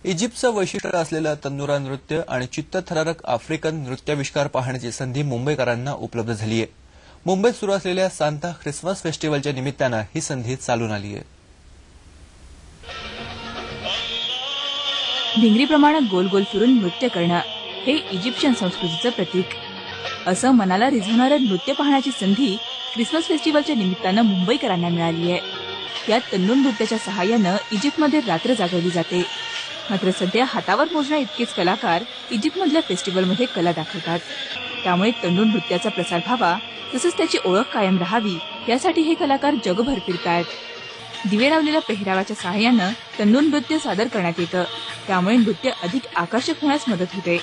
इजिप्तचं वैशिष्ट्य असलेलं तन्नुरा नृत्य आणि चित्तथरारक आफ्रिकन नृत्याविष्कार पाहण्याची संधी मुंबईकरांना उपलब्ध झाली आहे। मुंबईत सुरू असलेल्या सांता ख्रिसमस फेस्टिवलच्या निमित्तानं ही संधी चालून आली आहे। भिंगरीप्रमाणे गोल गोल फिरून नृत्य करणं हे इजिप्शियन संस्कृतीचं प्रतीक। असं मनाला रिझवणारं नृत्य पाहण्याची संधी ख्रिसमस फेस्टिवलच्या निमित्तानं मुंबईकरांना मिळाली आहे। या तन्नूर नृत्याच्या सहाय्यानं इजिप्तमध्ये रात्र जागवली जाते। मात्र सध्या हातावर मोजण्या इतकेच कलाकार इजिप्तमधल्या फेस्टिवलमध्ये कला दाखवतात। त्यामुळे तन्नूर नृत्याचा प्रसार व्हावा तसंच त्याची ओळख कायम राहावी यासाठी हे कलाकार जगभर फिरतायत। दिवे लावलेल्या पेहरावाच्या सहाय्यानं तन्नूर नृत्य सादर करण्यात येतं, त्यामुळे नृत्य अधिक आकर्षक होण्यास मदत होते।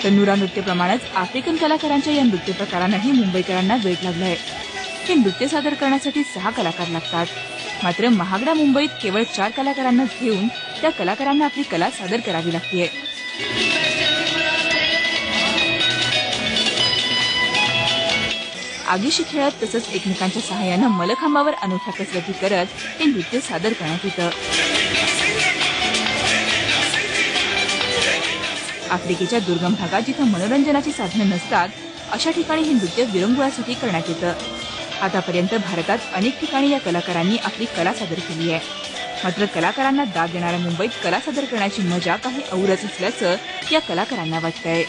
तन्नुरा नृत्यप्रमाणेच आफ्रिकन कलाकारांच्या या नृत्य प्रकारांनाही मुंबईकरांना वेड लागलाय। हे नृत्य सादर करण्यासाठी 6 कलाकार लागतात। मात्र महागड्या मुंबईत केवळ 4 कलाकारांना घेऊन त्या कलाकारांना आपली कला सादर करावी लागते। आगीशी खेळत तसंच एकमेकांच्या सहाय्यानं मलखांबावर अनोख्या कसरती करत हे नृत्य सादर करण्यात येतं। आफ्रिकेच्या दुर्गम भागात जिथे मनोरंजनाची साधनं नसतात अशा ठिकाणी हे नृत्य विरंगुळ्यासाठी करण्यात येतं। आतापर्यंत भारतात अनेक ठिकाणी या कलाकारांनी आपली कला सादर केली आहे। मात्र कलाकारांना दाद देणाऱ्या मुंबईत कला सादर करण्याची मजा काही औरच असल्याचं या कलाकारांना वाटतंय।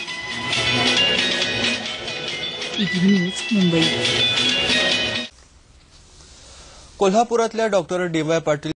ETV news Mumbai. कोल्हापुरातल्या डॉ. डी.वाय. पाटील